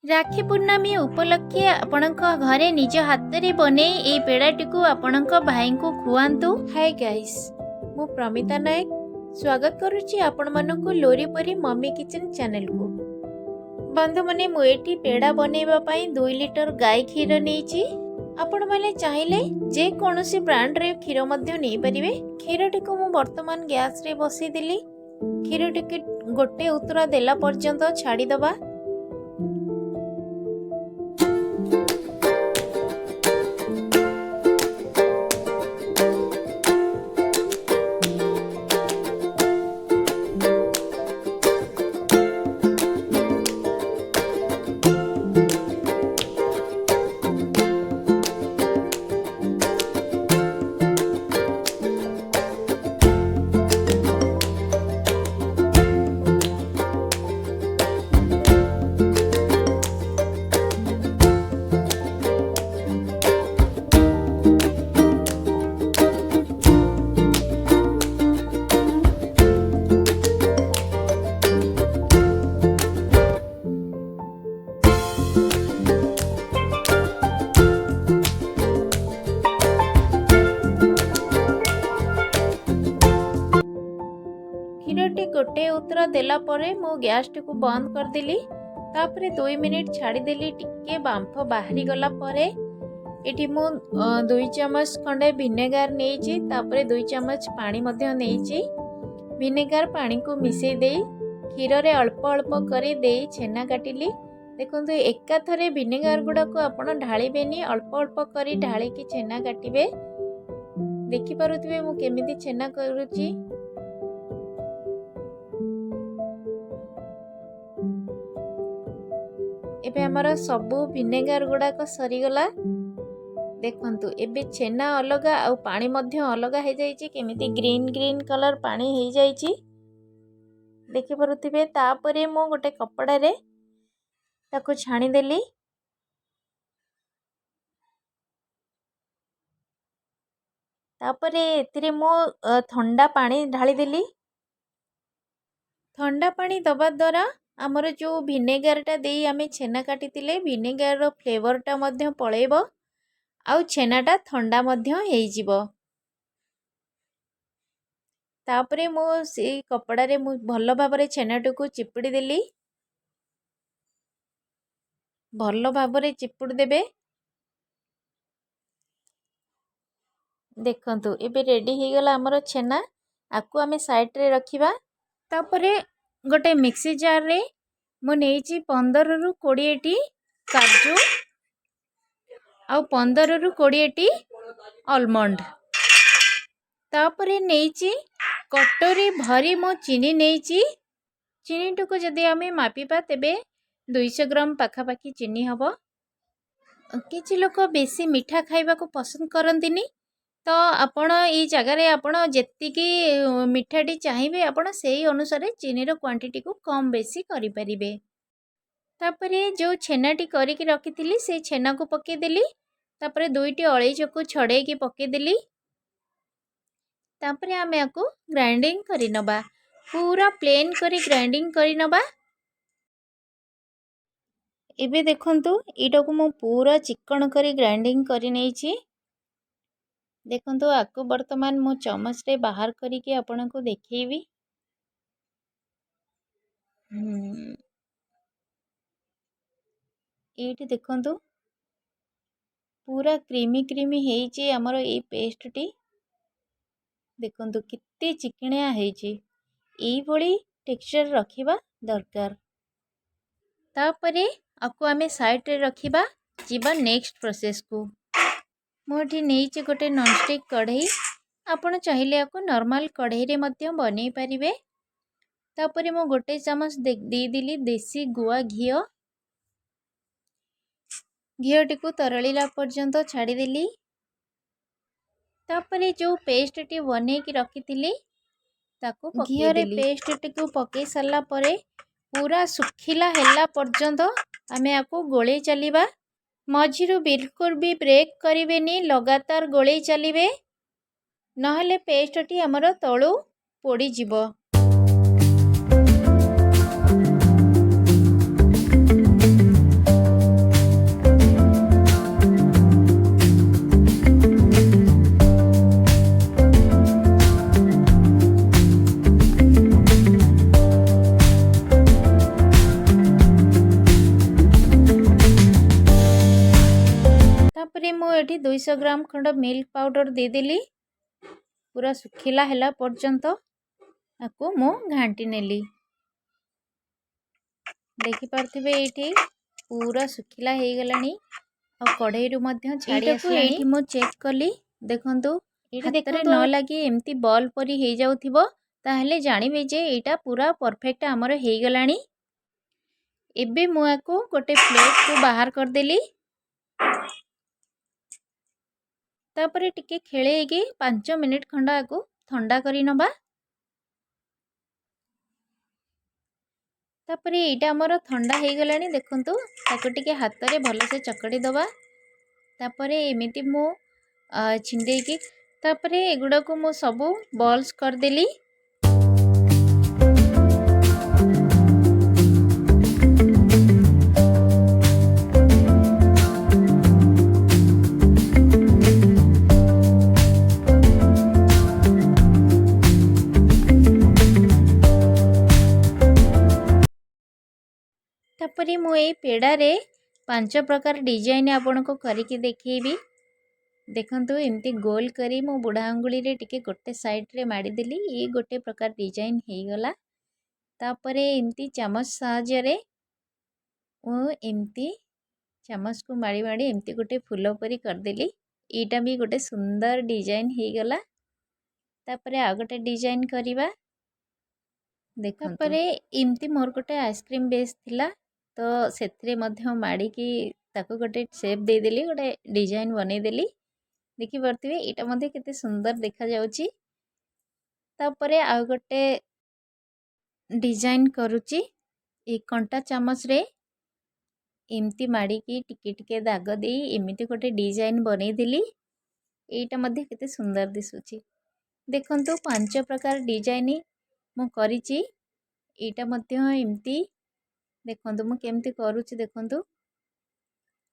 राखी पूर्णमी उपलक्षे आपणक घरे निज हाथ रे बने ए पेड़ाटी को आपणक भाई को खुआंतु। हाय गाइस, मु प्रमिता नायक स्वागत करुच्ची आपण मानक लोरी परी मम्मी किचन चैनल को। बंधु मने मु एठी पेड़ा बनेबा पई 2 लिटर गाय क्षीर नेची। आपण माने चाहिले जे कोनोसी ब्रांड रे क्षीर मध्य नै परिबे। क्षीरटी को मु वर्तमान गैस रे बसई देली। क्षीरटी के गोटे उतरा देला पर्यंत छाड़ी दबा। क्षीरटी गोटे उतरा देला परे मो गैस टी को बंद कर देली। तापरे 2 मिनिट छाड़ी देली। टिके बांफ बाहरी गला परे एठी मो 2 चम्मच खंडे विनेगार नेची। तापरे 2 चम्मच पानी मध्य नेची। विनेगार पानी को मिसई देई क्षीर रे अल्प अल्प करी देई छेना काटिली। देखंतु एका थरे विनेगार गुडा को आपण ढाळीबेनी, अल्प अल्प करी ढाळी की छेना काटिबे। देखि पारुथिबे मु केमिति छेना करूची। एबे हमारा सबू विनेगार गुड़ाक सरीगला। देखंतु एबे छेना अलगा आ पानी मध्य अलगा हो जाइए। केमिति ग्रीन ग्रीन कलर पानी हो जाइए देखि पारुथिबे। तापरे मो गोटे कपड़ा रे ताको छाणी देली। तापरे एतिरे मो ठंडा पानी ढाली देली। ठंडा पानी दबा द्वारा आमर जो विनेगारटा देई आमे छेना काटितिले विनेगार रो फ्लेवरटा मध्य पळेइबो आउ छेनाटा ठंडा मध्य हेइजिबो। तापरे मो से कपड़ा रे मु भल्लो भाबरे छेनाटू को चिपुड़ी देली। भल्लो भाबरे चिपुड़ देबे। देखंतु एबे रेडी हो गला हमर छेना। आकु आमे साइड रे रखिबा। तापरे गोटे मिक्सी जार रे मु नेइची 15 रु 20 टी काजू आउ 15 रु 20 टी आलमंड। तापरे नेइची कटोरी भरी मो चीनी नेइची। चीनी टुको जदि आमे मापिबा तेबे 200 ग्राम पाखापाखी चीनी हबो। किछि लोक बेसी मीठा खाइबा को पसंद करंतिनी, तो आपण ई जगह रे आपण जेतिकी मिठाटी चाहिए आपण सेही अनुसार चीनी रो क्वांटिटी को कम बेसी करि परिबे। तापरे जो छेनाटी करिकी रखिथिली से छेना को पके देली। तापरे 2टी अळेइच को छड़े की पके देली। तापरे आमे आको ग्राइंडिंग करि नबा। पूरा प्लेन करी ग्राइंडिंग करि नबा। एबे देखंतु एटा को मो पूरा चिकन करी ग्राइंडिंग करि नेइची। देखंतु आको वर्तमान मो चम्मच रे बाहर करिके आपण को देखैबी। एठी देखंतु पूरा क्रीमी क्रीमी हेइची हमर ए पेस्ट टी। देखंतु कित्ते चिकनिया हेइची। एई भली टेक्सचर रखिबा दरकार। तापरे आको आमे साइड रे रखिबा। जीवा नेक्स्ट प्रोसेस को। मोठी नेइचे गोटे नॉनस्टिक कढ़ई। आपण चाहिले आको नॉर्मल कढ़ई रे मध्य बनै परिबे। तापरे मो गोटे चम्मच दे दिली देसी गुआ घियो। घियोटी को तरळिला पर्यंत छाड़ी देली। तापरे जो पेस्ट टी बनै की रखिथिली ताको पके देली। पेस्ट टी को पके सरला परे पूरा सुखिला हेला पर्यंत आमे आको गोळे चलिबा। मझिरु बिल्कुल भी ब्रेक करिवेनी, लगातार गोळे चलिबे, नहले पेस्टटी हमर तळु पोड़ी जिवो। तापरे मु एठी 200 ग्राम खंड मिल्क पाउडर देदेली पूरा सुखिला हैला पर्यंत आपको मु घांटी नेली। देखि पारथिबे एठी पूरा सुखिला हे गलानी आ कढ़ई रु मध्य छाड़ी आसलानी। एठी मु चेक कली देखंतु एठी हातरे न लागी एम्ति बॉल परी हे जाउथिबो ताहले जानिबे जे एटा पूरा परफेक्ट हमर हे गलानी। एबे मु आको गोटे प्लेट को बाहर कर देली। तापरे टिके खेलेगी 5 मिनिट खंडा आको ठंडा करी नबा। तापरे एटा हमर ठंडा हे गलानी देखंतु ताको टिके हाथ रे भलो से चकड़ी दबा। तापरे एमिति मु छिंडे की तापरे एगुडा को मु सबु बॉल्स कर देली। तापरे मु ए पेड़ा रे 5 प्रकार डिजाइन आपन को करके देखिबी। देखंतु एमती गोल करी मो बुढ़ा अंगुली रे टिके गोटे साइड रे माड़ी देली ये गोटे प्रकार डिजाइन हे गला। तापरे एमती चामच साहाय्य रे ओ एमती चामच को माड़ी माड़ी एमती गोटे फूल परी कर देली। एटा भी गोटे सुंदर डिजाइन हे गला। तापरे आ गोटे डिजाइन करिबा। देखंतु तापरे एमती मोर गोटे आइसक्रीम बेस थिला तो सेथरे मध्य माड़ी की ताको गोटे शेप दे देली गोटे डिजाइन बने देली। देखि परथिबे एटा मध्ये केते सुंदर देखा जाउची। तापरे आ गोटे डिजाइन करूची ए कंटा चामच रे एमती माड़ी की टिके टिके दाग देई एमिति गोटे डिजाइन बने देली। एटा मध्ये केते सुंदर दिसुची। देखंतु 5 प्रकार डिजाइन मु करिची। एटा मध्ये एमती देखंतु मु केमती करूची देखंतु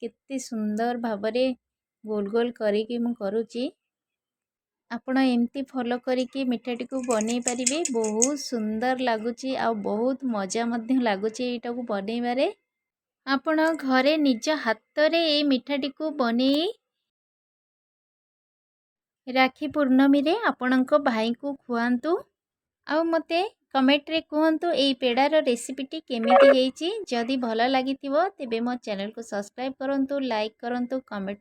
केते सुंदर भाबरे गोल गोल करिकी मु करूची। आपण एमती फॉलो करिकी मिठाटी को बनै परिबे बहुत सुंदर लागुची आ बहुत मजा मध्य लागुची एटा को बनेबारे। आपण घरे निज हाथ रे ए मिठाटी को बनै राखी पूर्णमी रे आपणको भाई को खुआंतु। आ मते कमेंट रे कहंतु एई पेड़ार रेसिपीटी केमिति हेइची। जदि भलो लागिथिबो तेबे मो चैनल को सब्सक्राइब करंतु, लाइक करंतु, कमेंट